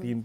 3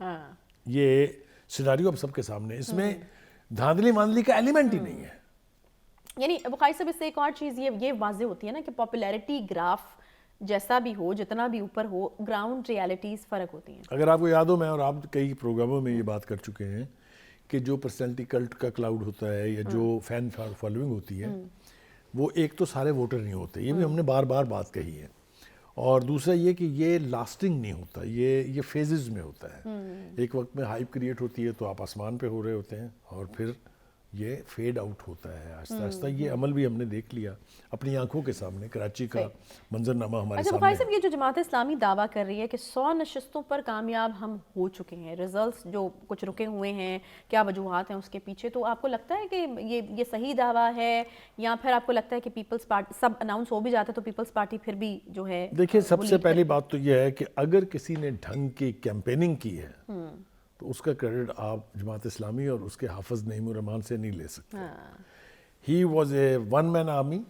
ہاں یہ سیناریو اب سب کے سامنے، اس میں دھاندلی ماندلی کا ایلیمنٹ ہی نہیں ہے. یعنی بخاری صاحب اس سے ایک اور چیز یہ واضح ہوتی ہے نا کہ پاپولیرٹی گراف جیسا بھی ہو، جتنا بھی اوپر ہو، گراؤنڈ ریالٹیز فرق ہوتی ہیں. اگر آپ کو یاد ہو، میں اور آپ کئی پروگراموں میں یہ بات کر چکے ہیں کہ جو پرسنالٹی کلٹ کا کلاؤڈ ہوتا ہے یا جو فین فالوئنگ ہوتی ہے، وہ ایک تو سارے ووٹر نہیں ہوتے، یہ بھی ہم نے بار بار بات کہی ہے، اور دوسرا یہ کہ یہ لاسٹنگ نہیں ہوتا، یہ فیزز میں ہوتا ہے. ایک وقت میں ہائپ کریٹ ہوتی ہے تو آپ آسمان پہ ہو رہے ہوتے ہیں، اور پھر یہ فیڈ آؤٹ ہوتا ہے آہستہ آہستہ. یہ عمل بھی ہم نے دیکھ لیا اپنی آنکھوں کے سامنے، کراچی کا منظرنامہ ہمارے اچھا سامنے بخاری ہے. صاحب، یہ جو جماعت اسلامی دعویٰ کر رہی ہے کہ 100 نشستوں پر کامیاب ہم ہو چکے ہیں، ریزلٹس جو کچھ رکے ہوئے ہیں، کیا وجوہات ہیں اس کے پیچھے، تو آپ کو لگتا ہے کہ یہ صحیح دعویٰ ہے، یا پھر آپ کو لگتا ہے کہ پیپلز پارٹی سب اناؤنس ہو بھی جاتا ہے تو پیپلز پارٹی پھر بھی جو ہے؟ دیکھیں، سب سے پہلی بات تو یہ ہے کہ اگر کسی نے ڈھنگ کی کیمپیننگ کی ہے تو اس کا کریڈٹ آپ جماعت اسلامی اور اس کے حافظ نعیم الرحمان سے نہیں لے سکتے. He was a one man army,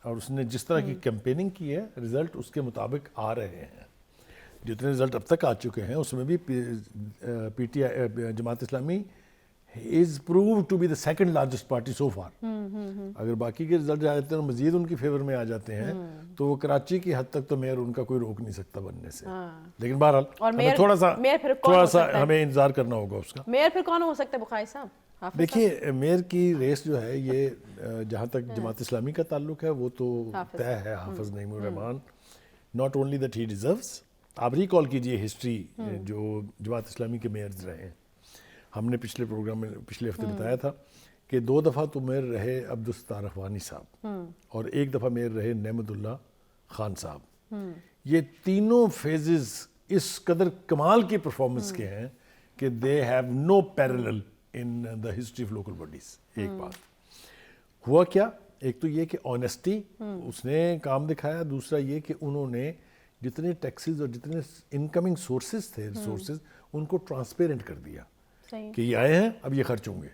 اور اس نے جس طرح کی کیمپیننگ کی ہے، رزلٹ اس کے مطابق آ رہے ہیں. جتنے رزلٹ اب تک آ چکے ہیں اس میں بھی P T I Jamaat Islami is proved to be the second largest party so far. اگر باقی کے رزلٹ جاتے ہیں اور مزید ان کی فیور میں آ جاتے ہیں تو وہ کراچی کی حد تک تو میئر ان کا کوئی روک نہیں سکتا بننے سے. لیکن بہرحال ہمیں تھوڑا سا ہمیں انتظار کرنا ہوگا اس کا. میئر پھر کون ہو سکتا ہے بخاری صاحب؟ دیکھیے، میئر کی ریس جو ہے یہ جہاں تک جماعت اسلامی کا تعلق ہے وہ تو طے ہے، Hafiz Naeem ur Rehman. Not only that he deserves. آپ ریکال کیجئے ہسٹری جو جماعت اسلامی کے میئرز رہے ہیں. ہم نے پچھلے پروگرام میں پچھلے ہفتے بتایا تھا کہ 2 دفعہ تو میئر رہے عبدالستار اخوانی صاحب، اور 1 دفعہ میئر رہے نعمت اللہ خان صاحب. یہ تینوں فیزز اس قدر کمال کی پرفارمنس کے ہیں کہ they have no parallel in the history of local bodies. ایک بات ہوا کیا، ایک تو یہ کہ آنیسٹی اس نے کام دکھایا، دوسرا یہ کہ انہوں نے جتنے ٹیکسز اور جتنے انکمنگ سورسز تھے، ریسورسز، ان کو ٹرانسپیرنٹ کر دیا کہ یہ آئے ہیں، اب یہ خرچ ہوں گے.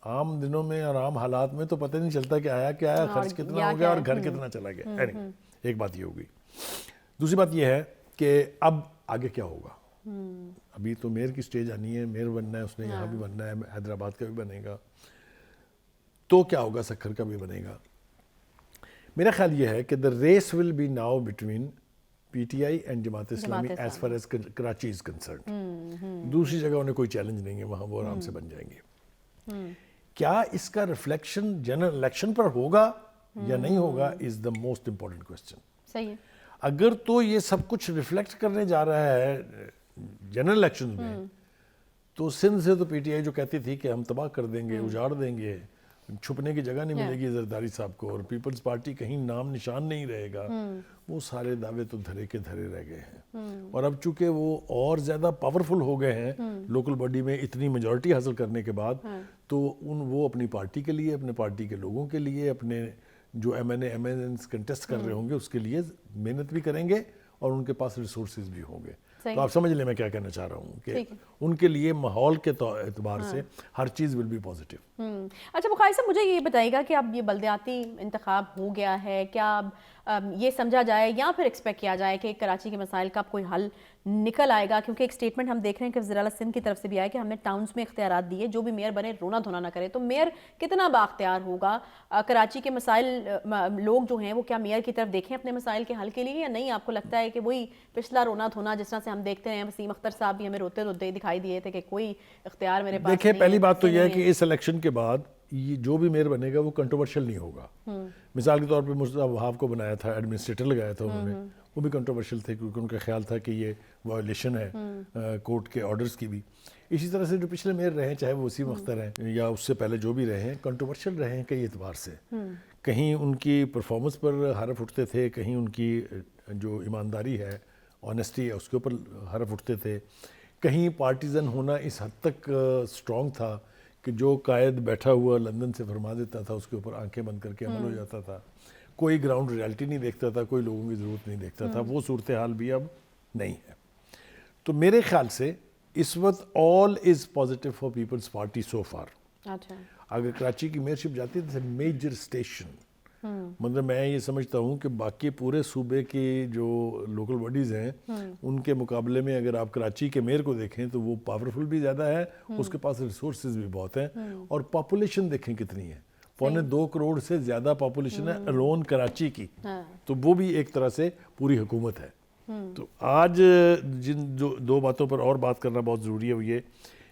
عام دنوں میں اور عام حالات میں تو پتہ نہیں چلتا کہ آیا کیا آیا، خرچ کتنا ہو گیا اور گھر کتنا چلا گیا. ایک بات یہ ہوگی. دوسری بات یہ ہے کہ اب آگے کیا ہوگا. ابھی تو میئر کی سٹیج آنی ہے، میئر بننا ہے، اس نے یہاں بھی بننا ہے، حیدرآباد کا بھی بنے گا، تو کیا ہوگا، سکھر کا بھی بنے گا. میرا خیال یہ ہے کہ the race will be now between PTI and Jamaat Islami as far as Karachi is concerned. دوسری جگہ انہیں کوئی چیلنج نہیں ہے، وہاں وہ آرام سے بن جائیں گے. کیا اس کا ریفلیکشن جنرل الیکشن پر ہوگا یا نہیں ہوگا is the most important question. صحیح ہے. اگر تو یہ سب کچھ ریفلیکٹ کرنے جا رہا ہے جنرل الیکشن میں، تو سندھ سے تو پی ٹی آئی جو کہتی تھی کہ ہم تباہ کر دیں گے، اجاڑ دیں گے، چھپنے کی جگہ نہیں ملے گی زرداری صاحب کو، اور پیپلز پارٹی کہیں نام نشان نہیں رہے گا، وہ سارے دعوے تو دھرے کے دھرے رہ گئے ہیں. اور اب چونکہ وہ اور زیادہ پاورفل ہو گئے ہیں لوکل باڈی میں اتنی میجورٹی حاصل کرنے کے بعد، تو وہ اپنی پارٹی کے لیے، اپنے پارٹی کے لوگوں کے لیے، اپنے جو ایم این اے کنٹیسٹ کر رہے ہوں گے اس کے لیے محنت بھی کریں گے، اور ان کے پاس ریسورسز بھی ہوں گے. تو آپ سمجھ لیں میں کیا کہنا چاہ رہا ہوں کہ ان کے لیے ماحول کے اعتبار سے ہر چیز ول بی پازیٹیو. اچھا بخاری صاحب، مجھے یہ بتائیے گا کہ اب یہ بلدیاتی انتخاب ہو گیا ہے، کیا اب یہ سمجھا جائے یا پھر ایکسپیکٹ کیا جائے کہ کراچی کے مسائل کا کوئی حل نکل آئے گا؟ کیونکہ ایک سٹیٹمنٹ ہم دیکھ رہے ہیں کہ وزیر اعلیٰ سندھ کی طرف سے بھی آیا کہ ہم نے ٹاؤنز میں اختیارات دیے، جو بھی میئر بنے رونا دھونا نہ کرے. تو میئر کتنا بااختیار ہوگا؟ کراچی کے مسائل لوگ جو ہیں وہ کیا میئر کی طرف دیکھیں اپنے مسائل کے حل کے لیے، یا نہیں؟ آپ کو لگتا ہے کہ وہی پچھلا رونا دھونا جس طرح سے ہم دیکھتے ہیں، وسیم اختر صاحب بھی ہمیں روتے روتے دکھائی دیے تھے کہ کوئی اختیار میرے پاس نہیں ہے؟ دیکھیں، پہلی بات تو یہ ہے کہ اس الیکشن کے بعد یہ جو بھی میئر بنے گا وہ کنٹروورشل نہیں ہوگا. مثال کے طور پہ مصطفیٰ وہاب کو بنایا تھا، ایڈمنسٹریٹر لگایا تھا انہوں نے، وہ بھی کنٹروورشل تھے کیونکہ ان کا خیال تھا کہ یہ وائلیشن ہے کورٹ کے آرڈرز کی بھی. اسی طرح سے جو پچھلے میئر رہے ہیں، چاہے وہ وسیم اختر ہیں یا اس سے پہلے جو بھی رہے ہیں، کنٹروورشل رہے ہیں کئی اعتبار سے. کہیں ان کی پرفارمنس پر حرف اٹھتے تھے، کہیں ان کی جو ایمانداری ہے، آنیسٹی ہے، اس کے اوپر حرف اٹھتے تھے. کہیں پارٹیزن ہونا اس حد تک اسٹرانگ تھا کہ جو قائد بیٹھا ہوا لندن سے فرما دیتا تھا اس کے اوپر آنکھیں بند کر کے عمل ہو جاتا تھا. کوئی گراؤنڈ ریالٹی نہیں دیکھتا تھا، کوئی لوگوں کی ضرورت نہیں دیکھتا تھا. وہ صورتحال بھی اب نہیں ہے. تو میرے خیال سے اس وقت all is positive for Peoples Party so far. اگر کراچی کی میئرشپ جاتی ہے تو میجر اسٹیشن مطلب میں یہ سمجھتا ہوں کہ باقی پورے صوبے کی جو لوکل باڈیز ہیں ان کے مقابلے میں اگر آپ کراچی کے میئر کو دیکھیں تو وہ پاورفل بھی زیادہ ہے, اس کے پاس ریسورسز بھی بہت ہیں, اور پاپولیشن دیکھیں کتنی ہے, 2.25 کروڑ سے زیادہ پاپولیشن ہے الون کراچی کی, تو وہ بھی ایک طرح سے پوری حکومت ہے. تو آج جن دو باتوں پر اور بات کرنا بہت ضروری ہے وہ یہ,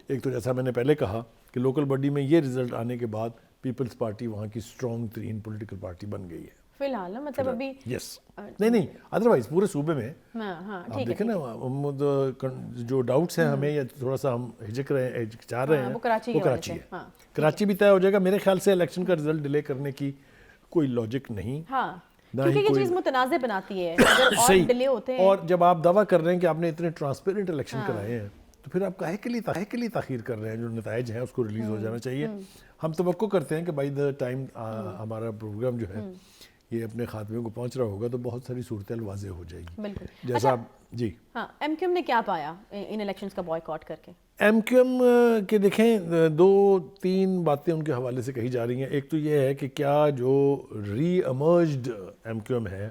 ایک تو جیسا میں نے پہلے کہا کہ لوکل باڈی میں یہ رزلٹ آنے کے بعد پیپلز پارٹی وہاں کی اسٹرانگ ترین پولیٹیکل پارٹی بن گئی ہے فی الحال, مطلب ابھی یس نہیں ادروائز پورے صوبے میں آپ دیکھیں نا, جو ڈاؤٹس ہیں ہمیں یا تھوڑا سا ہم ہچکچا رہے ہیں وہ کراچی ہے. کراچی بھی طے ہو جائے گا میرے خیال سے. الیکشن کا رزلٹ ڈیلے کرنے کی کوئی لاجک نہیں, کیونکہ یہ چیز متنازع بناتی ہے اور ڈیلے ہوتے ہیں. اور جب آپ دعویٰ کر رہے ہیں کہ آپ نے اتنے ٹرانسپیرنٹ الیکشن کرائے ہیں تو پھر آپ کاہے کے لیے تاخیر کر رہے ہیں؟ جو نتائج ہیں اس کو ریلیز ہو جانا چاہیے. ہم توقع کرتے ہیں کہ بائی دا ٹائم ہمارا پروگرام جو ہے یہ اپنے خاتمے کو پہنچ رہا ہوگا تو بہت ساری صورتحال واضح ہو جائے گی. بالکل. جیسا آپ جی ایم کیو ایم نے کیا پایا ان الیکشنز کا بائیکاٹ کر کے؟ ایم کیو ایم کے دیکھیں 2-3 باتیں ان کے حوالے سے کہی جا رہی ہیں. ایک تو یہ ہے کہ کیا جو ری ایمرجڈ ایم کیو ایم ہے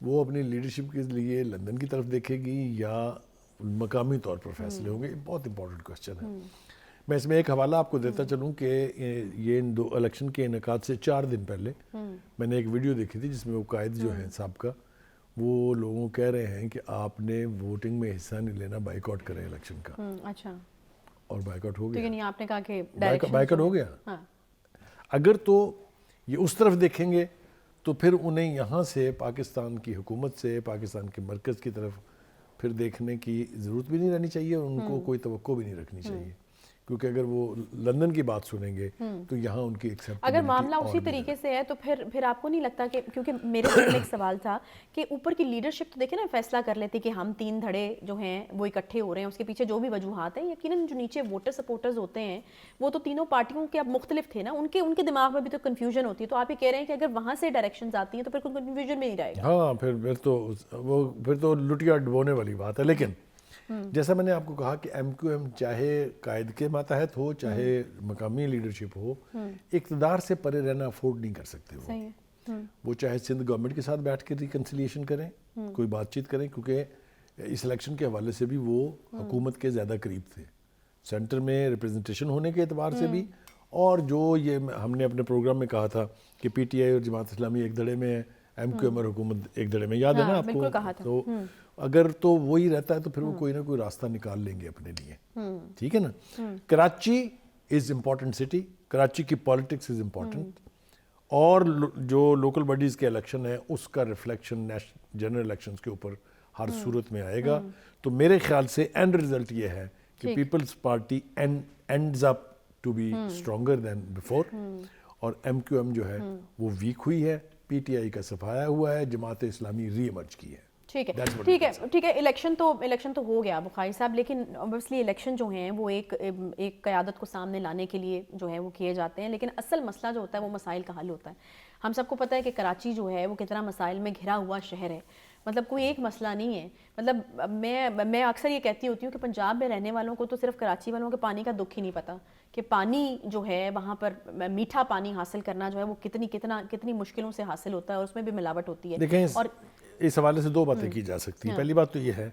وہ اپنی لیڈرشپ کے لیے لندن کی طرف دیکھے گی یا مقامی طور پر فیصلے ہوں گے. بہت امپورٹنٹ کوسچن ہے. میں اس میں ایک حوالہ آپ کو دیتا چلوں کہ یہ ان 2 الیکشن کے انعقاد سے 4 دن پہلے میں نے ایک ویڈیو دیکھی تھی جس میں وہ قائد جو ہیں سابقہ وہ لوگوں کہہ رہے ہیں کہ آپ نے ووٹنگ میں حصہ نہیں لینا, بائیکاٹ کریں الیکشن کا. اچھا, اور بائیکاٹ ہو گیا. یعنی آپ نے کہا کہ بائیکاٹ ہو گیا. اگر تو یہ اس طرف دیکھیں گے تو پھر انہیں یہاں سے پاکستان کی حکومت سے پاکستان کے مرکز کی طرف پھر دیکھنے کی ضرورت بھی نہیں رہنی چاہیے, اور ان کو کوئی توقع بھی نہیں رکھنی چاہیے, کیونکہ اگر وہ لندن کی بات سنیں گے تو یہاں ان کی ایکسیپٹیبلٹی. اگر معاملہ اسی طریقے سے ہے تو پھر آپ کو نہیں لگتا کہ, کیونکہ میرے ذہن میں ایک سوال تھا کہ اوپر کی لیڈرشپ تو دیکھیں نا فیصلہ کر لیتی کہ ہم 3 دھڑے جو ہیں وہ اکٹھے ہو رہے ہیں, اس کے پیچھے جو بھی وجوہات ہیں یقیناً جو نیچے ووٹر سپورٹرز ہوتے ہیں وہ تو تینوں پارٹیوں کے اب مختلف تھے نا, ان کے دماغ میں بھی تو کنفیوژن ہوتی ہے. تو آپ یہ کہہ رہے ہیں کہ اگر وہاں سے ڈائریکشنز آتی ہیں تو پھر کوئی کنفیوژن بھی نہیں رہے گا. ہاں پھر تو لٹیا ڈبونے والی بات ہے. لیکن جیسا میں نے آپ کو کہا کہ ایم کیو ایم چاہے قائد کے ماتحت ہو چاہے مقامی لیڈرشپ ہو, اقتدار سے پرے رہنا افورڈ نہیں کر سکتے. وہ چاہے سندھ گورنمنٹ کے ساتھ بیٹھ کے ریکنسیلیشن کریں, کوئی بات چیت کریں, کیونکہ اس الیکشن کے حوالے سے بھی وہ حکومت کے زیادہ قریب تھے, سینٹر میں ریپرزنٹیشن ہونے کے اعتبار سے بھی, اور جو یہ ہم نے اپنے پروگرام میں کہا تھا کہ پی ٹی آئی اور جماعت اسلامی ایک دھڑے میں ہے, ایم کیو ایم اور حکومت ایک دھڑے میں, یاد ہے نا آپ کو؟ تو اگر تو وہی رہتا ہے تو پھر وہ کوئی نہ کوئی راستہ نکال لیں گے اپنے لیے. ٹھیک ہے نا. Karachi is important city, Karachi کی پالیٹکس از امپورٹنٹ, اور جو لوکل باڈیز کے الیکشن ہے اس کا ریفلیکشن جنرل الیکشنز کے اوپر ہر صورت میں آئے گا. تو میرے خیال سے اینڈ رزلٹ یہ ہے کہ Peoples Party ends up to be stronger than before, اور ایم کیو ایم جو ہے وہ ویک ہوئی ہے, پی ٹی آئی کا صفایا ہوا ہے, جماعت اسلامی ری ایمرج کی ہے. ٹھیک ہے. الیکشن تو ہو گیا بخاری صاحب, لیکن اوبویسلی الیکشن جو ہیں وہ ایک قیادت کو سامنے لانے کے لیے جو ہے وہ کیے جاتے ہیں, لیکن اصل مسئلہ جو ہوتا ہے وہ مسائل کا حل ہوتا ہے. ہم سب کو پتہ ہے کہ کراچی جو ہے وہ کتنا مسائل میں گھرا ہوا شہر ہے, مطلب کوئی ایک مسئلہ نہیں ہے. مطلب میں اکثر یہ کہتی ہوتی ہوں کہ پنجاب میں رہنے والوں کو تو صرف کراچی والوں کے پانی کا دکھ ہی نہیں پتہ کہ پانی جو ہے وہاں پر میٹھا پانی حاصل کرنا جو ہے وہ کتنی مشکلوں سے حاصل ہوتا ہے, اور اس میں بھی ملاوٹ ہوتی ہے. اور اس حوالے سے 2 باتیں کی جا سکتی ہیں. پہلی بات تو یہ ہے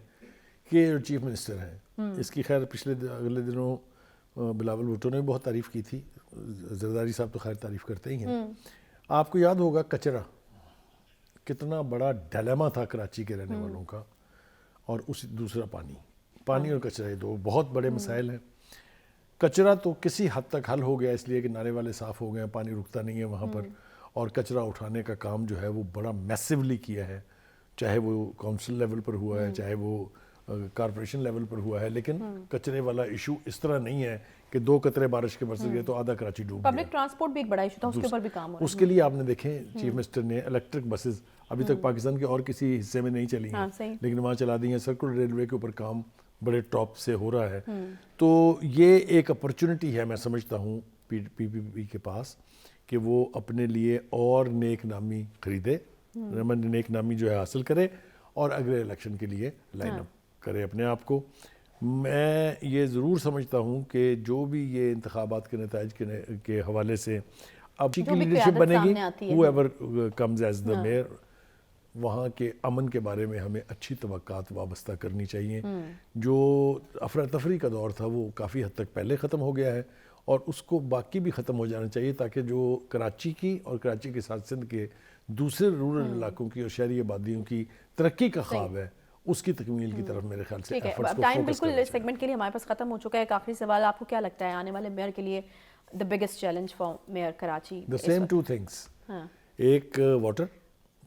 کہ چیف منسٹر ہیں, اس کی خیر اگلے دنوں بلاول بھٹو نے بہت تعریف کی تھی, زرداری صاحب تو خیر تعریف کرتے ہی ہیں. آپ کو یاد ہوگا کچرا کتنا بڑا ڈیلیما تھا کراچی کے رہنے والوں کا, اور دوسرا پانی اور کچرا, یہ 2 بہت بڑے مسائل ہیں. کچرا تو کسی حد تک حل ہو گیا اس لیے کہ نالے والے صاف ہو گئے ہیں, پانی رکتا نہیں ہے وہاں پر, اور کچرا اٹھانے کا کام جو ہے وہ بڑا میسیولی کیا ہے, چاہے وہ کونسل لیول پر ہوا ہے چاہے وہ کارپوریشن لیول پر ہوا ہے. لیکن کچرے والا ایشو اس طرح نہیں ہے کہ 2 قطرے بارش کے برس گئے تو آدھا کراچی ڈوب گیا. پبلک ٹرانسپورٹ بھی ایک بڑا ایشو تھا, اس کے اوپر بھی کام ہو رہا ہے. اس کے لیے آپ نے دیکھیں چیف منسٹر نے الیکٹرک بسز ابھی تک پاکستان کے اور کسی حصے میں نہیں چلی ہیں لیکن وہاں چلا دی ہیں. سرکل ریلوے کے اوپر کام بڑے ٹاپ سے ہو رہا ہے. تو یہ ایک اپرچونٹی ہے میں سمجھتا ہوں پی پی کے پاس کہ وہ اپنے لیے اور نیک نامی خریدے, نیک نامی جو ہے حاصل کرے, اور اگلے الیکشن کے لیے لائن اپ کرے اپنے آپ کو. میں یہ ضرور سمجھتا ہوں کہ جو بھی یہ انتخابات کے نتائج کے حوالے سے اب کی جو بھی لیڈرشپ قیادت بنے گی سامنے آتی ہے۔ whoever comes as the mayor، وہاں کے امن کے بارے میں ہمیں اچھی توقعات وابستہ کرنی چاہیے۔ جو افراتفری کا دور تھا وہ کافی حد تک پہلے ختم ہو گیا ہے، اور اس کو باقی بھی ختم ہو جانا چاہیے، تاکہ جو کراچی کی اور کراچی کے ساتھ سندھ کے دوسرے رورل علاقوں کی اور شہری آبادیوں کی ترقی کا خواب ہے، اس کی تکمیل کی طرف میرے خیال سے ٹھیک ہے، ایفرٹس کو ٹائم فوکس بالکل کرنا اس سیگمنٹ کے لیے ہمارے پاس ختم ہو چکا ہے۔ ایک آخری سوال، آپ کو کیا لگتا ہے آنے والے میئر کے لیے the biggest challenge for mayor Karachi? The same two things, ہاں ایک واٹر،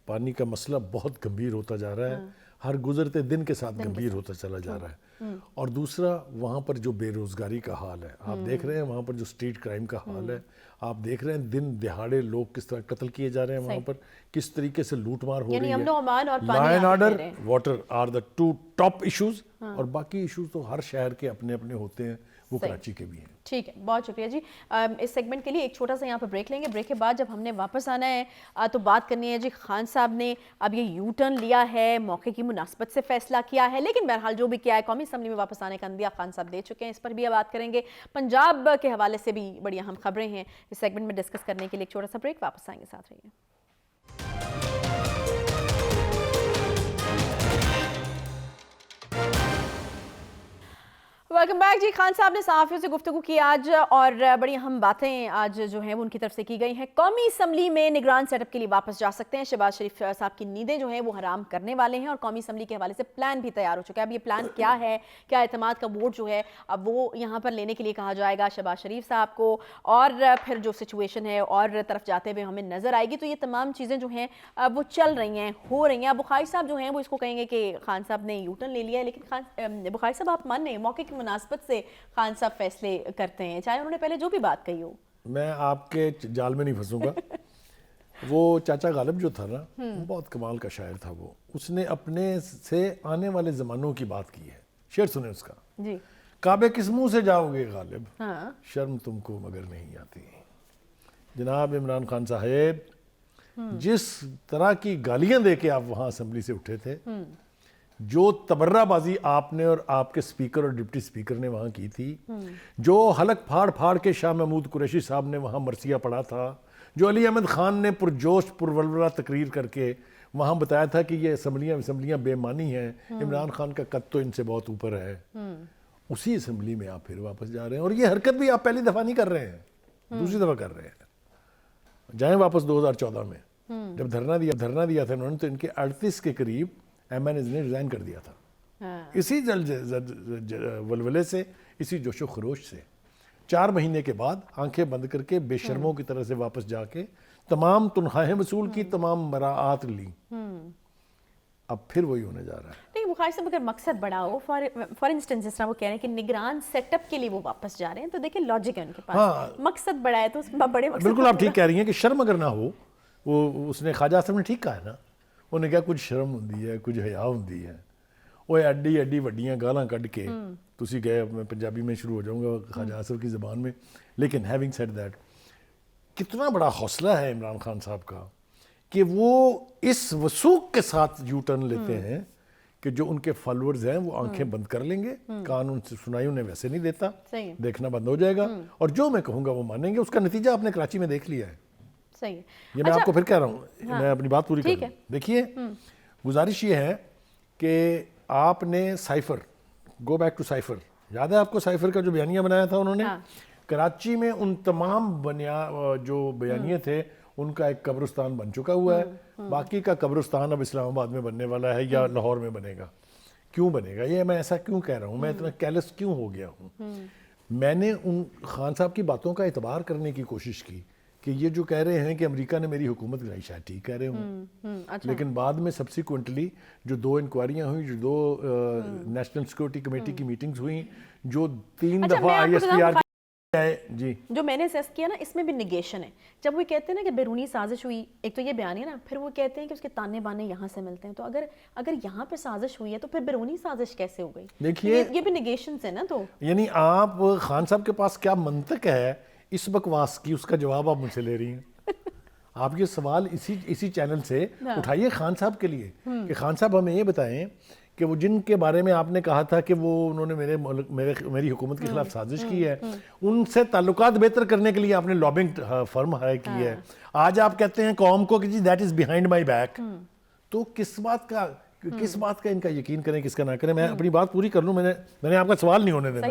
پانی کا مسئلہ بہت گمبھیر ہوتا جا رہا ہے، ہر گزرتے دن کے ساتھ گمبھیر ہوتا چلا جا رہا ہے، اور دوسرا وہاں پر جو بے روزگاری کا حال ہے، آپ دیکھ رہے ہیں وہاں پر جو اسٹریٹ کرائم کا حال ہے، آپ دیکھ رہے ہیں دن دہاڑے لوگ کس طرح قتل کیے جا رہے ہیں وہاں پر، کس طریقے سے لوٹ مار ہو رہی یعنی امن ہے۔ و امان اور لا پانی اینڈ آپ آرڈر، کہہ رہے ہیں۔ Water are the two top issues, اور باقی ایشوز تو ہر شہر کے اپنے اپنے ہوتے ہیں، وہ کراچی کے بھی ہیں۔ ٹھیک ہے، بہت شکریہ جی۔ اس سیگمنٹ کے لیے ایک چھوٹا سا یہاں پہ بریک لیں گے، بریک کے بعد جب ہم نے واپس آنا ہے تو بات کرنی ہے جی خان صاحب نے اب یہ یو ٹرن لیا ہے، موقع کی مناسبت سے فیصلہ کیا ہے، لیکن بہرحال جو بھی کیا ہے قومی اسمبلی میں واپس آنے کا عندیہ خان صاحب دے چکے ہیں، اس پر بھی بات کریں گے۔ پنجاب کے حوالے سے بھی بڑی اہم خبریں ہیں اس سیگمنٹ میں ڈسکس کرنے کے لیے۔ ایک چھوٹا سا بریک، واپس آئیں گے، ساتھ رہیے۔ ویلکم بیک جی۔ خان صاحب نے صحافیوں سے گفتگو کی آج، اور بڑی اہم باتیں آج جو ہیں وہ ان کی طرف سے کی گئی ہیں۔ قومی اسمبلی میں نگران سیٹ اپ کے لیے واپس جا سکتے ہیں، شہباز شریف صاحب کی نیندیں جو ہیں وہ حرام کرنے والے ہیں، اور قومی اسمبلی کے حوالے سے پلان بھی تیار ہو چکا ہے۔ اب یہ پلان کیا ہے، کیا اعتماد کا ووٹ جو ہے اب وہ یہاں پر لینے کے لیے کہا جائے گا شہباز شریف صاحب کو، اور پھر جو سچویشن ہے اور طرف جاتے ہوئے ہمیں نظر آئے گی، تو یہ تمام چیزیں جو ہیں وہ چل رہی ہیں، ہو رہی ہیں۔ بخاری صاحب جو ہیں وہ اس کو کہیں گے کہ خان صاحب نے یو ٹرن لے لیا ہے، لیکن بخاری صاحب آپ مانیں موقع کی مناسبت سے خان صاحب فیصلے کرتے ہیں، چاہے انہوں نے پہلے جو بھی بات کہی ہو۔ میں آپ کے جال میں نہیں پھنسوں گا۔ وہ چاچا غالب جو تھا نا، بہت کمال کا شاعر تھا، وہ اس نے اپنے سے آنے والے زمانوں کی بات کی ہے۔ شعر سنیں اس کا، جی، کعبے کس منہ سے جاؤ گے غالب، ہاں شرم تم کو مگر نہیں آتی۔ جناب عمران خان صاحب، جس طرح کی گالیاں دے کے آپ وہاں اسمبلی سے اٹھے تھے، جو تبرہ بازی آپ نے اور آپ کے سپیکر اور ڈپٹی سپیکر نے وہاں کی تھی، جو حلق پھاڑ پھاڑ کے شاہ محمود قریشی صاحب نے وہاں مرثیہ پڑھا تھا، جو علی احمد خان نے پرجوش پرولولہ تقریر کر کے وہاں بتایا تھا کہ یہ اسمبلیاں بے معنی ہیں، عمران خان کا قد تو ان سے بہت اوپر ہے، اسی اسمبلی میں آپ پھر واپس جا رہے ہیں، اور یہ حرکت بھی آپ پہلی دفعہ نہیں کر رہے ہیں، دوسری دفعہ کر رہے ہیں۔ جائیں واپس 2014 میں جب دھرنا دیا تھا انہوں نے، تو ان کے 38 کے قریب ایم این ایز نے ریزائن کر دیا تھا، اسی ولولے سے، اسی جوش و خروش سے۔ 4 مہینے کے بعد آنکھیں بند کر کے بے شرموں کی طرح سے واپس جا کے تمام تنخواہیں وصول کی، تمام مراعات لی، اب پھر وہی ہونے جا رہا ہے۔ لیکن بخاری صاحب اگر مقصد بڑا ہو، فار انسٹنس جس طرح وہ کہہ رہے ہیں کہ نگران سیٹ اپ کے لیے وہ واپس جا رہے ہیں، تو دیکھیں لاجک ہے ان کے پاس، مقصد بڑا ہے تو اس بڑے مقصد بالکل آپ ٹھیک کہہ رہی ہیں کہ شرم اگر نہ ہو، وہ اس نے خواجہ آصف نے ٹھیک کہا ہے نا، انہوں نے کہا کچھ شرم ہوندی ہے، کچھ حیا ہوندی ہے، وہ ایڈی وڈیاں گالاں کڈ کے تسی گئے، میں پنجابی میں شروع ہو جاؤں گا خواجہ آصف کی زبان میں، لیکن ہیونگ سیڈ دیٹ، کتنا بڑا حوصلہ ہے عمران خان صاحب کا کہ وہ اس وثوق کے ساتھ یو ٹرن لیتے ہیں کہ جو ان کے فالورز ہیں وہ آنکھیں بند کر لیں گے، قانون سے سنائی انہیں ویسے نہیں دیتا، دیکھنا بند ہو جائے گا، اور جو میں کہوں گا وہ مانیں گے۔ اس کا نتیجہ آپ نے کراچی میں دیکھ لیا ہے۔ صحیح ہے، یہ میں آپ کو پھر کہہ رہا ہوں، میں اپنی بات پوری کر رہا ہوں۔ دیکھیے، گزارش یہ ہے کہ آپ نے cipher, go back to cipher, یاد ہے آپ کو سائفر کا جو بیانیہ بنایا تھا انہوں نے؟ کراچی میں ان تمام جو بیانیے تھے ان کا ایک قبرستان بن چکا ہوا ہے، باقی کا قبرستان اب اسلام آباد میں بننے والا ہے یا لاہور میں بنے گا۔ کیوں بنے گا؟ یہ میں ایسا کیوں کہہ رہا ہوں، میں اتنا کیلس کیوں ہو گیا ہوں؟ میں نے ان خان صاحب کی باتوں کا اعتبار کرنے کی کوشش کی کہ یہ جو کہہ رہے ہیں کہ امریکہ نے میری حکومت گرائی، شاید ٹھیک کہہ رہے ہوں، لیکن بعد میں سبسیکوئنٹلی جو 2 انکوائریاں ہوئیں، جو 2 نیشنل سیکورٹی کمیٹی کی میٹنگز ہوئیں، جو 3 دفعہ I S P R G جو میں نے سیس کیا نا، اس میں بھی نگیشن ہے۔ جب وہ کہتے ہیں نا کہ بیرونی سازش ہوئی، ایک تو یہ بیان ہے نا، پھر وہ کہتے ہیں کہ اس کے تانے بانے یہاں سے ملتے ہیں، تو اگر یہاں پہ سازش ہوئی ہے تو پھر بیرونی سازش کیسے ہو گئی؟ دیکھیے یہ بھی نگیشنز ہیں نا، تو یعنی آپ خان صاحب کے پاس کیا منطق ہے اس بکواس کی، اس کا جواب آپ مجھ سے لے رہی ہیں؟ آپ یہ سوال اسی چینل سے اٹھائیے خان صاحب کے لیے کہ خان صاحب ہمیں یہ بتائیں کہ وہ جن کے بارے میں آپ نے کہا تھا کہ وہ انہوں نے میری حکومت کے خلاف سازش کی ہے، ان سے تعلقات بہتر کرنے کے لیے آپ نے لابنگ فرم ہائر کی ہے، آج آپ کہتے ہیں قوم کو کہ جی that is behind my back, تو کس بات کا ان کا یقین کریں کس کا نہ کریں؟ میں اپنی بات پوری کر لوں، میں نے آپ کا سوال نہیں ہونے دینا۔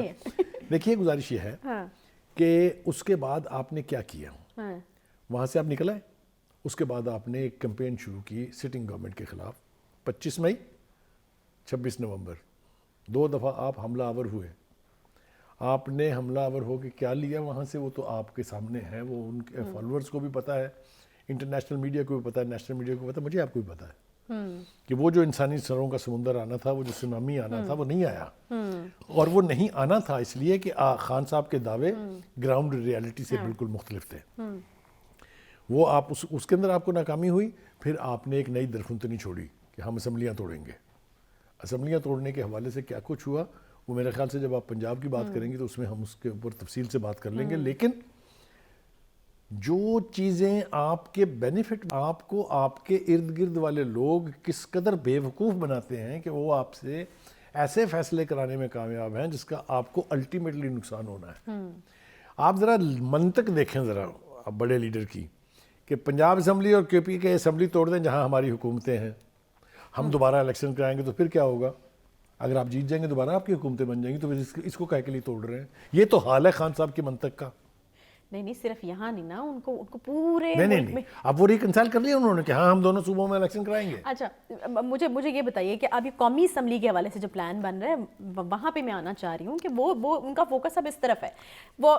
دیکھیے گزارش یہ ہے کہ اس کے بعد آپ نے کیا کیا، وہاں سے آپ نکل آئے، اس کے بعد آپ نے ایک کیمپین شروع کی سٹنگ گورنمنٹ کے خلاف، 25 مئی 26 نومبر 2 دفعہ آپ حملہ آور ہوئے۔ آپ نے حملہ آور ہو کے کیا لیا وہاں سے وہ تو آپ کے سامنے ہے، وہ ان کے فالوورز کو بھی پتہ ہے، انٹرنیشنل میڈیا کو بھی پتہ ہے، نیشنل میڈیا کو بھی پتہ ہے، مجھے آپ کو بھی پتہ ہے کہ وہ جو انسانی سروں کا سمندر آنا تھا، وہ جو سونامی آنا تھا، وہ نہیں آیا، اور وہ نہیں آنا تھا اس لیے کہ خان صاحب کے دعوے گراؤنڈ ریالٹی سے بالکل مختلف تھے۔ وہ آپ اس کے اندر آپ کو ناکامی ہوئی، پھر آپ نے ایک نئی درفنتنی چھوڑی کہ ہم اسمبلیاں توڑیں گے۔ اسمبلیاں توڑنے کے حوالے سے کیا کچھ ہوا وہ میرے خیال سے جب آپ پنجاب کی بات کریں گے تو اس میں ہم اس کے اوپر تفصیل سے بات کر لیں گے، لیکن جو چیزیں آپ کے بینیفٹ آپ کو آپ کے ارد گرد والے لوگ کس قدر بے وقوف بناتے ہیں کہ وہ آپ سے ایسے فیصلے کرانے میں کامیاب ہیں جس کا آپ کو الٹیمیٹلی نقصان ہونا ہے۔ آپ ذرا منطق دیکھیں ذرا بڑے لیڈر کی کہ پنجاب اسمبلی اور کے پی کے اسمبلی توڑ دیں جہاں ہماری حکومتیں ہیں، ہم دوبارہ الیکشن کرائیں گے تو پھر کیا ہوگا؟ اگر آپ جیت جائیں گے دوبارہ آپ کی حکومتیں بن جائیں گی، تو پھر اس کو کہہ کے لیے توڑ رہے ہیں؟ یہ تو حال ہے خان صاحب کے منطق کا۔ نہیں صرف یہاں نہیں نا، ان کو پورے نہیں اب وہ ریکنسائل کر لیا انہوں نے کہ ہاں ہم دونوں صوبوں میں الیکشن کرائیں گے۔ اچھا مجھے یہ بتائیے کہ اب یہ قومی اسمبلی کے حوالے سے جو پلان بن رہا ہے وہاں پہ میں آنا چاہ رہی ہوں کہ وہ ان کا فوکس اب اس طرف ہے۔ وہ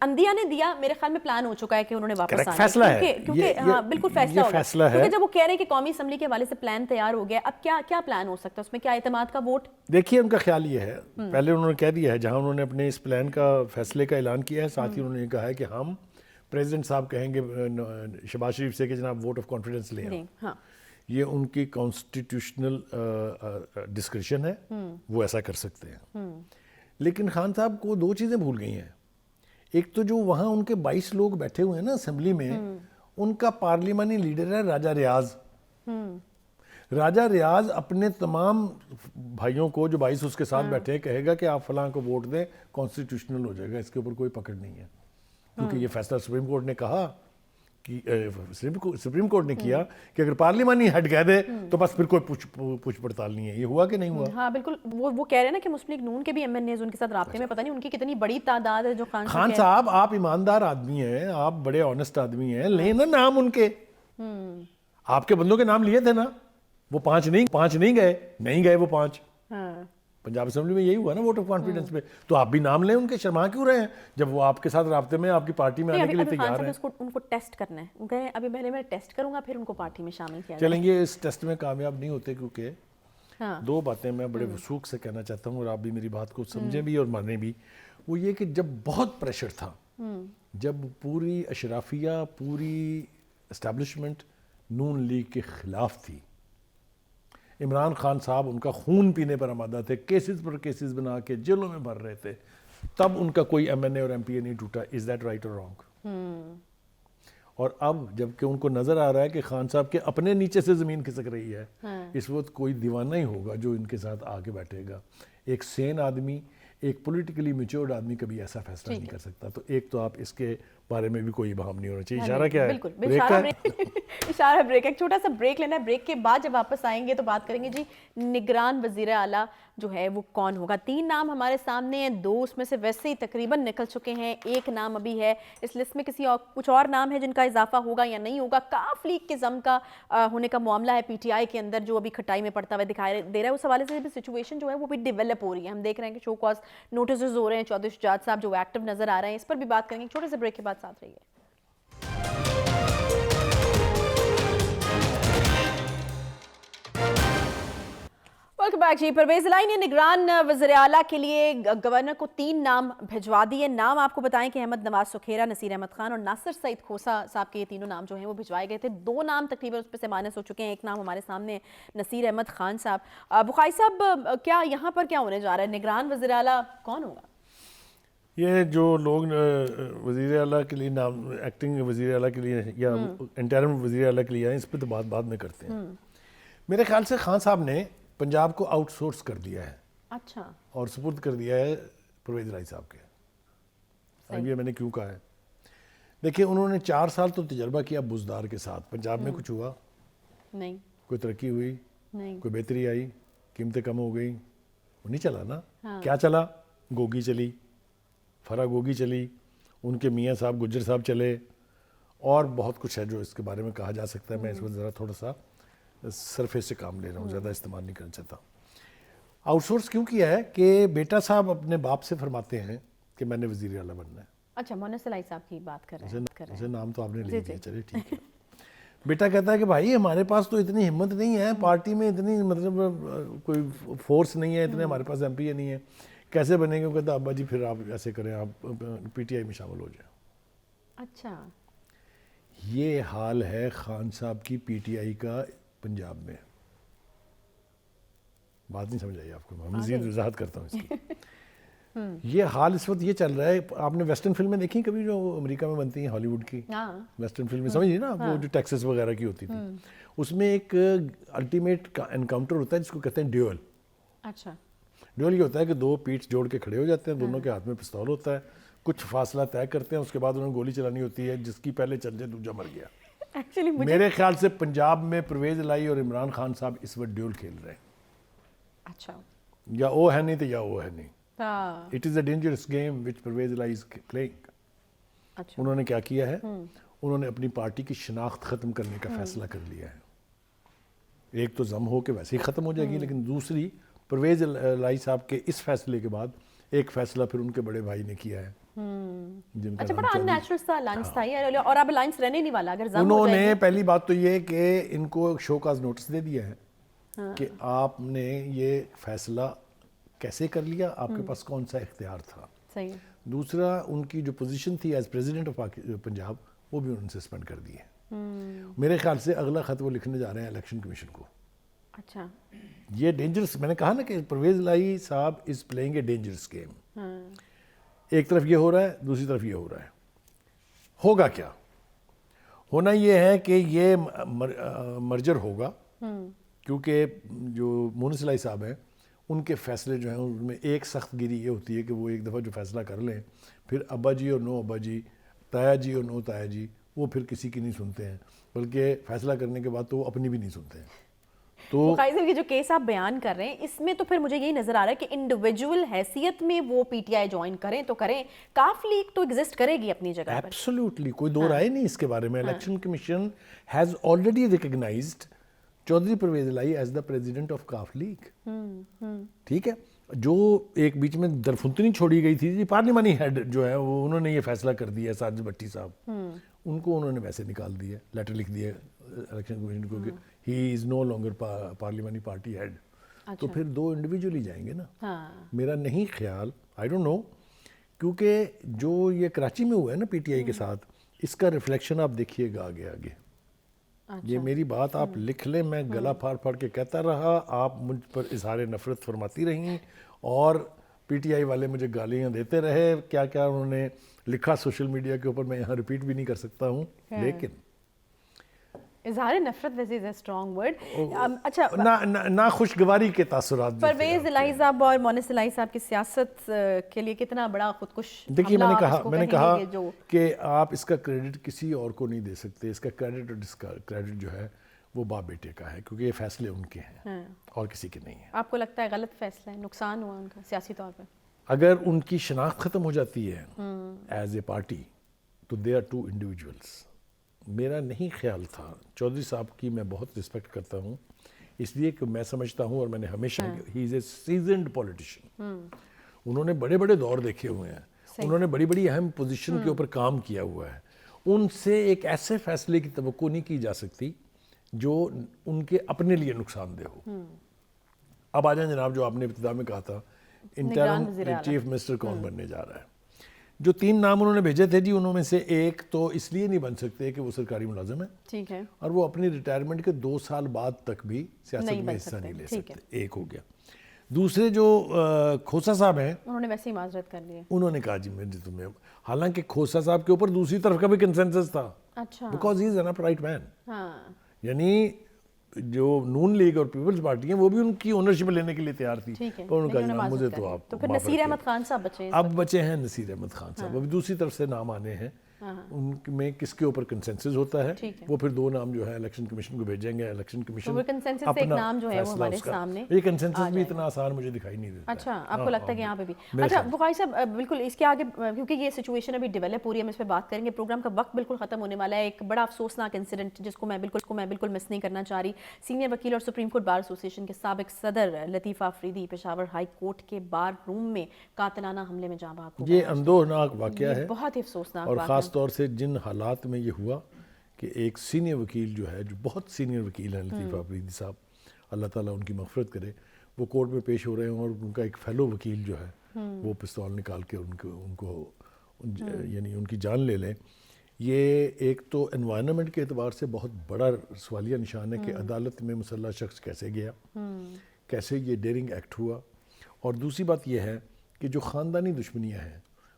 اندیا نے دیا، میرے خیال میں پلان ہو چکا ہے کہ انہوں نے واپس آنا ہے، کیونکہ ہاں بالکل فیصلہ ہوگا، کیونکہ جب وہ کہہ رہے ہیں کہ قومی اسمبلی کے حوالے سے پلان تیار ہو گیا، اب کیا پلان ہو سکتا ہے اس میں؟ کیا اعتماد کا ووٹ؟ دیکھیے ان کا خیال یہ ہے، پہلے انہوں نے کہہ دیا ہے جہاں انہوں نے اپنے اس پلان کا فیصلے کا اعلان کیا ہے، ساتھ ہی انہوں نے کہا ہے کہ ہم پریزیڈنٹ صاحب کہیں گے شہباز شریف سے کہ جناب ووٹ آف کانفیڈنس لیں، یہ ان کی کانسٹیٹیوشنل ڈسکریشن ہے، وہ ایسا کر سکتے ہیں۔ لیکن خان صاحب کو 2 چیزیں بھول گئی ہیں، ایک تو جو وہاں ان کے 22 لوگ بیٹھے ہوئے ہیں نا اسمبلی میں، ان کا پارلیمانی لیڈر ہے راجہ ریاض۔ راجہ ریاض اپنے تمام بھائیوں کو جو 22 اس کے ساتھ بیٹھے ہیں کہے گا کہ آپ فلاں کو ووٹ دیں، کانسٹیٹیوشنل ہو جائے گا، اس کے اوپر کوئی پکڑ نہیں ہے، کیونکہ یہ فیصلہ سپریم کورٹ نے کہا کہ سپریم کورٹ نے کیا کہ اگر پارلیمانی ہیڈ کہہ دے تو بس پھر کوئی پوچھ پڑتال نہیں ہے۔ یہ ہوا کہ نہیں ہوا؟ ہاں بالکل، وہ کہہ رہے ہیں نا کہ مسلم لیگ نون کے بھی ایم این ایز ان کے ساتھ رابطے میں، پتہ نہیں ان کی کتنی بڑی تعداد ہے جو خان صاحب آپ ایماندار آدمی ہیں، آپ بڑے آنےسٹ آدمی ہیں، لیں نا نام ان کے، آپ کے بندوں کے نام لیے تھے نا، وہ 5 نہیں گئے وہ 5۔ پنجاب اسمبلی میں یہی ہوا نا ووٹ آف کانفیڈنس پہ، تو آپ بھی نام لیں ان کے، شرما کیوں رہے ہیں جب وہ آپ کے ساتھ رابطے میں آپ کی پارٹی میں آنے کے لیے تیار ہیں؟ ان کو ٹیسٹ کرنا ہے، وہ کہیں ابھی پہلے میں ٹیسٹ کروں گا پھر ان کو پارٹی میں شامل کیا چلیں گے، اس ٹیسٹ میں کامیاب نہیں ہوتے، کیونکہ 2 باتیں میں بڑے وثوق سے کہنا چاہتا ہوں اور آپ بھی میری بات کو سمجھیں بھی اور مانیں بھی۔ وہ یہ کہ جب بہت پریشر تھا، جب پوری اشرافیہ پوری اسٹیبلشمنٹ نون لیگ کے خلاف تھی، عمران خان صاحب ان کا خون پینے پر آمادہ تھے، کیسز پر کیسز بنا کے جیلوں میں بھر رہے تھے، تب ان کا کوئی ایم این اے اور ایم پی اے نہیں ٹوٹا۔ از دیٹ رائٹ اور رانگ؟ اور اب جب کہ ان کو نظر آ رہا ہے کہ خان صاحب کے اپنے نیچے سے زمین کھسک رہی ہے، اس وقت کوئی دیوانہ ہی ہوگا جو ان کے ساتھ آ کے بیٹھے گا۔ ایک سین آدمی، ایک پولیٹیکلی میچورڈ آدمی کبھی ایسا فیصلہ نہیں کر سکتا۔ تو ایک تو آپ اس کے بارے میں بھی کوئی ابہام نہیں ہونا چاہیے۔ اشارہ کیا ہے؟ اشارہ بریک، ایک چھوٹا سا بریک لینا ہے، بریک کے بعد جب واپس آئیں گے تو بات کریں گے جی نگران وزیر اعلیٰ جو ہے وہ کون ہوگا۔ 3 نام ہمارے سامنے ہیں، 2 اس میں سے ویسے ہی تقریباً نکل چکے ہیں، 1 نام ابھی ہے اس لسٹ میں، کچھ اور نام ہے جن کا اضافہ ہوگا یا نہیں ہوگا۔ کاف لیگ کے ضم کا ہونے کا معاملہ ہے پی ٹی آئی کے اندر جو ابھی کھٹائی میں پڑتا ہوا دکھائی دے رہا ہے، اس حوالے سے بھی سچویشن جو ہے وہ بھی ڈیولپ ہو رہی ہے۔ ہم دیکھ رہے ہیں کہ شو کاز نوٹسز ہو رہے ہیں، چودھری شجاعت صاحب جو ایکٹیو نظر آ رہے ہیں، اس پر بھی بات کریں گے۔ چھوٹے سے بریک کے بعد ساتھ رہیے۔ ویلکم بیک جی۔ پرویز الہی نے نگران وزیر اعلیٰ کے لیے گورنر کو 3 نام بھجوا دیے۔ نام آپ کو بتائیں کہ احمد نواز سکھیرا، نصیر احمد خان اور ناصر سعید کھوسا صاحب کے یہ تینوں نام جو ہیں وہ بھجوائے گئے تھے۔ 2 نام تقریباً اس پہ سے مائنس ہو چکے ہیں، 1 نام ہمارے سامنے ہے نصیر احمد خان صاحب۔ بخاری صاحب کیا یہاں پر کیا ہونے جا رہا ہے؟ نگران وزیر اعلیٰ کون ہوگا؟ یہ جو لوگ وزیر اعلیٰ کے لیے نام ایکٹنگ وزیر اعلیٰ کے لیے یا انٹرم وزیر اعلیٰ کے لیے آئے، اس پہ تو بات بعد میں کرتے ہیں. میرے خیال سے خان صاحب نے پنجاب کو آؤٹ سورس کر دیا ہے. اچھا. اور سپرد کر دیا ہے پرویز الہی صاحب کے. اب یہ میں نے کیوں کہا ہے، دیکھیں انہوں نے 4 سال تو تجربہ کیا بزدار کے ساتھ. پنجاب میں کچھ ہوا نہیں، کوئی ترقی ہوئی، نہیں، کوئی بہتری آئی، قیمتیں کم ہو گئی، وہ نہیں چلا نا. کیا چلا؟ گوگی چلی، فرا گوگی چلی، ان کے میاں صاحب گجر صاحب چلے، اور بہت کچھ ہے جو اس کے بارے میں کہا جا سکتا ہے. میں اس وقت ذرا تھوڑا سا سرفیس سے کام لے رہا ہوں، زیادہ استعمال نہیں کرنا چاہتا. آؤٹ سورس کیوں کیا ہے کہ بیٹا صاحب اپنے باپ سے فرماتے ہیں کہ میں نے وزیر اعلیٰ بننا ہے. اچھا، مونس الہی صاحب کی بات کر رہے ہیں. اسے نام تو آپ نے لے دیا، چلے ٹھیک ہے. بیٹا کہتا ہے کہ بھائی ہمارے پاس تو اتنی ہمت نہیں ہے، پارٹی میں اتنی مطلب کوئی فورس نہیں ہے، اتنے ہمارے پاس ایم پی اے نہیں ہے، کیسے بنے گے؟ وہ کہتا ابا جی پھر آپ ایسے کریں، آپ پی ٹی آئی میں شامل ہو جائیں. اچھا. یہ حال ہے خان صاحب کی پی ٹی آئی کا پنجاب میں. بات نہیں سمجھ آئی آپ کو؟ میں مزید وضاحت کرتا ہوں اس کی. یہ حال اس وقت یہ چل رہا ہے. آپ نے ویسٹرن فلمیں دیکھی کبھی جو امریکہ میں بنتی ہیں، ہالی ووڈ کی ویسٹرن فلمیں سمجھیے نا، وہ جو ٹیکسس وغیرہ کی ہوتی تھی، اس میں ایک الٹیمیٹ انکاؤنٹر ہوتا ہے جس کو کہتے ہیں ڈیول. اچھا. ڈیول یہ ہوتا ہے کہ 2 پیٹھ جوڑ کے کھڑے ہو جاتے ہیں، دونوں کے ہاتھ میں پستول ہوتا ہے، کچھ فاصلہ طے کرتے ہیں، اس کے بعد انہوں نے گولی چلانی ہوتی ہے، جس کی پہلے چل جائے دوسرا مر گیا. میرے خیال سے پنجاب میں پرویز الہی اور عمران خان صاحب اس وقت ڈیول کھیل رہے ہیں. اچھا. یا او ہے نہیں تو یا او ہے نہیں. اچھا. It is a dangerous game which Pervez الہی is playing. انہوں نے کیا کیا ہے؟ انہوں نے اپنی پارٹی کی شناخت ختم کرنے کا فیصلہ کر لیا ہے. ایک تو ضم ہو کے ویسے ہی ختم ہو جائے گی، لیکن دوسری پرویز الہی صاحب کے اس فیصلے کے بعد ایک فیصلہ پھر ان کے بڑے بھائی نے کیا ہے. اچھا، بڑا ان نیچرل سا الائنس تھا یہ، اور اب الائنس رہنے نہیں والا اگر ضم ہو انہوں جائے نے پہلی بات تو یہ کہ ان کو شو کاز نوٹس دے دیا ہے کہ آپ نے یہ فیصلہ کیسے کر لیا، آپ کے پاس کون سا اختیار تھا. صحیح. دوسرا ان کی جو پوزیشن تھی ایز پریزیڈنٹ آف پنجاب، وہ بھی انہوں نے سسپینڈ کر دی ہے. میرے خیال سے اگلا خط وہ لکھنے جا رہے ہیں الیکشن کمیشن کو. اچھا. یہ ڈینجرس، میں نے کہا نا کہ پرویز الہی صاحب is playing a dangerous game. ایک طرف یہ ہو رہا ہے، دوسری طرف یہ ہو رہا ہے. ہوگا کیا؟ ہونا یہ ہے کہ یہ مرجر ہوگا، کیونکہ جو مونس الہی صاحب ہیں ان کے فیصلے جو ہیں ان میں ایک سخت گیری یہ ہوتی ہے کہ وہ ایک دفعہ جو فیصلہ کر لیں، پھر ابا جی اور نو ابا جی، تایا جی اور نو تایا جی، وہ پھر کسی کی نہیں سنتے ہیں، بلکہ فیصلہ کرنے کے بعد تو وہ اپنی بھی نہیں سنتے ہیں. تو قائد صاحب یہ جو کیس آپ بیان کر رہے ہیں، اس میں تو پھر مجھے یہی نظر آ رہا ہے کہ انڈیویجول حیثیت میں وہ پی ٹی آئی جوائن کریں تو کریں، کاف لیگ تو ایگزسٹ کرے گی اپنی جگہ پر. ایبسلیوٹلی کوئی دو رائے نہیں اس کے بارے میں. Election commission has already recognised Chaudhry Pervaiz Elahi as the president of Qaf League. ٹھیک ہے. جو ایک بیچ میں درفنتنی چھوڑی گئی تھی، پارلیمانی ہیڈ جو ہے وہ انہوں نے یہ فیصلہ کر دیا ہے، ساجد بھٹی صاحب، ان کو انہوں نے ویسے نکال دیا، لیٹر لکھ دیا الیکشن کمیشن کو کہ ہی از نو لانگر پارلیمانی پارٹی ہیڈ. تو پھر 2 انڈیویجول ہی جائیں گے نا. میرا نہیں خیال، آئی ڈونٹ نو، کیونکہ جو یہ کراچی میں ہوا ہے نا پی ٹی آئی کے ساتھ، اس کا ریفلیکشن آپ دیکھیے گا آگے آگے. یہ میری بات آپ لکھ لیں، میں گلا پھاڑ پھاڑ کے کہتا رہا، آپ مجھ پر اظہار نفرت فرماتی رہیں، اور پی ٹی آئی والے مجھے گالیاں دیتے رہے، کیا کیا انہوں نے لکھا سوشل میڈیا کے اوپر، میں یہاں ریپیٹ بھی نہیں کر سکتا ہوں. لیکن اظہار نفرت ویسے از اے اسٹرانگ ورڈ. اچھا، ناخوشگواری کے تاثرات. پرویز الہی صاحب اور مونس الہی صاحب کی سیاست کے لیے کتنا بڑا خودکش دیکھیے، میں نے کہا کہ آپ اس کا کریڈٹ کسی اور کو نہیں دے سکتے. اس کا کریڈٹ اور ڈس کریڈٹ جو ہے وہ باپ بیٹے کا ہے، کیونکہ یہ فیصلے ان کے ہیں اور کسی کے نہیں ہیں. آپ کو لگتا ہے غلط فیصلہ ہے، نقصان ہوا ان کا سیاسی طور پہ؟ اگر ان کی شناخت ختم ہو جاتی ہے ایز اے پارٹی تو دے آر 2 انڈیویجولس. میرا نہیں خیال تھا. چودھری صاحب کی میں بہت رسپیکٹ کرتا ہوں، اس لیے کہ میں سمجھتا ہوں، اور میں نے ہمیشہ ہی از اے سیزنڈ پولیٹیشین. انہوں نے بڑے بڑے دور دیکھے ہوئے ہیں، انہوں نے بڑی بڑی اہم پوزیشن کے اوپر کام کیا ہوا ہے. ان سے ایک ایسے فیصلے کی توقع نہیں کی جا سکتی جو ان کے اپنے لیے نقصان دہ ہو. اب آ جائیں جناب، جو آپ نے ابتدا میں کہا تھا انٹرم چیف منسٹر کون بننے جا رہا ہے. جو 3 نام انہوں نے بھیجے تھے جی، انہوں میں سے ایک تو اس لیے نہیں بن سکتے کہ وہ سرکاری ملازم ہے، ٹھیک ہے، اور وہ اپنی ریٹائرمنٹ کے 2 سال بعد تک بھی سیاست میں حصہ نہیں لے سکتے. ایک ہو گیا. دوسرے جو کھوسا صاحب ہیں انہوں نے ویسے ہی معذرت کر لی ہے. انہوں نے کہا جی مجھے تمہیں، حالانکہ کھوسا صاحب کے اوپر دوسری طرف کا بھی کنسنسس تھا، اچھا because he is an upright man. ہاں یعنی جو نون لیگ اور پیپلز پارٹی ہیں وہ بھی ان کی اونرشپ لینے کے لیے تیار تھی، ٹھیک ہے، پر انہوں نے کہا لیکن جناب مجھے معذرت تو کر لی. آپ تو پھر معاف نصیر رکھیے. احمد خان صاحب بچے ہیں. اب بچے ہیں نصیر احمد خان صاحب، ابھی دوسری طرف سے نام آنے ہیں، ان میں کس کے اوپر کنسنسس ہوتا ہے وہ پھر دو نام جو ہے الیکشن کمیشن کو بھیجیں گے، الیکشن کمیشن کنسنسس سے ایک نام جو ہے وہ ہمارے سامنے. یہ کنسنسس بھی اتنا آسان مجھے دکھائی نہیں دیتا. اچھا آپ کو لگتا ہے کہ یہاں پہ بھی اچھا بخاری صاحب بالکل اس کے آگے کیونکہ یہ سچویشن ابھی ڈیولپ ہو رہی ہے، ہم اس پہ بات کریں گے. پروگرام کا وقت بالکل ختم ہونے والا ہے. ایک بڑا افسوسناک انسیڈنٹ جس کو میں بالکل مس نہیں کرنا چاہ رہی. سینئر وکیل اور سپریم کورٹ بار ایسوسی ایشن کے سابق صدر لطیفہ آفریدی پشاور ہائی کورٹ کے بار روم میں قاتلانہ حملے میں جاں بحق ہو گئے. یہ اندوہناک واقعہ ہے بہت ہی افسوسناک اور واقعہ، خاص طور سے جن حالات میں یہ ہوا کہ ایک سینئر وکیل جو ہے، جو بہت سینئر وکیل ہیں لطیفہ آفریدی صاحب، اللہ تعالیٰ ان کی مغفرت کرے، وہ کورٹ میں پیش ہو رہے ہیں اور ان کا ایک فیلو وکیل جو ہے وہ پستول نکال کے ان کو یعنی ان کی جان لے لیں. یہ ایک تو انوائرنمنٹ کے اعتبار سے بہت بڑا سوالیہ نشان ہے کہ عدالت میں مسلح شخص کیسے گیا، کیسے یہ ڈیرنگ ایکٹ ہوا. اور دوسری بات یہ ہے کہ جو خاندانی دشمنیاں ہیں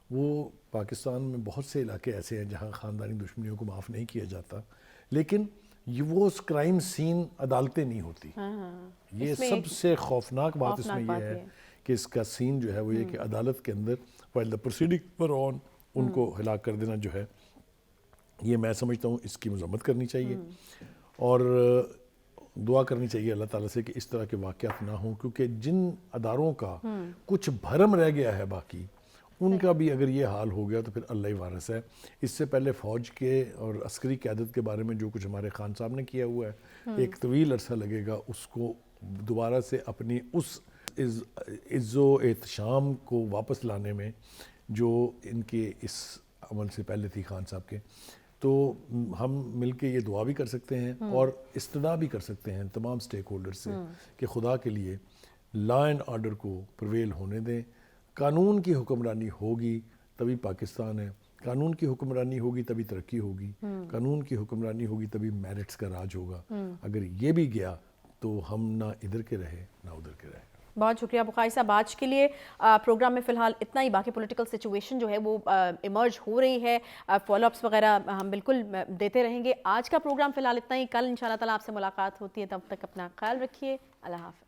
وہ پاکستان میں بہت سے علاقے ایسے ہیں جہاں خاندانی دشمنیوں کو معاف نہیں کیا جاتا، لیکن وہ کرائم سین عدالتیں نہیں ہوتی. یہ سب سے خوفناک بات اس میں یہ ہے کہ اس کا سین جو ہے وہ یہ کہ عدالت کے اندر while the proceeding were on ان کو ہلاک کر دینا جو ہے، یہ میں سمجھتا ہوں اس کی مذمت کرنی چاہیے اور دعا کرنی چاہیے اللہ تعالیٰ سے کہ اس طرح کے واقعات نہ ہوں، کیونکہ جن اداروں کا کچھ بھرم رہ گیا ہے باقی ان کا بھی اگر یہ حال ہو گیا تو پھر اللہ ہی وارث ہے. اس سے پہلے فوج کے اور عسکری قیادت کے بارے میں جو کچھ ہمارے خان صاحب نے کیا ہوا ہے، ایک طویل عرصہ لگے گا اس کو دوبارہ سے اپنی اس عز و احتشام کو واپس لانے میں جو ان کے اس عمل سے پہلے تھی خان صاحب کے. تو ہم مل کے یہ دعا بھی کر سکتے ہیں اور استدعا بھی کر سکتے ہیں تمام سٹیک ہولڈر سے کہ خدا کے لیے لا اینڈ آرڈر کو پرویل ہونے دیں. قانون کی حکمرانی ہوگی تبھی پاکستان ہے، قانون کی حکمرانی ہوگی تبھی ترقی ہوگی، قانون کی حکمرانی ہوگی تبھی میرٹس کا راج ہوگا. اگر یہ بھی گیا تو ہم نہ ادھر کے رہے نہ ادھر کے رہے. بہت شکریہ بخاری صاحب. آج کے لیے پروگرام میں فی الحال اتنا ہی. باقی پولیٹیکل سچویشن جو ہے وہ ایمرج ہو رہی ہے، فالو اپس وغیرہ ہم بالکل دیتے رہیں گے. آج کا پروگرام فی الحال اتنا ہی. کل انشاءاللہ تعالیٰ آپ سے ملاقات ہوتی ہے، تب تک اپنا خیال رکھیے. اللہ حافظ.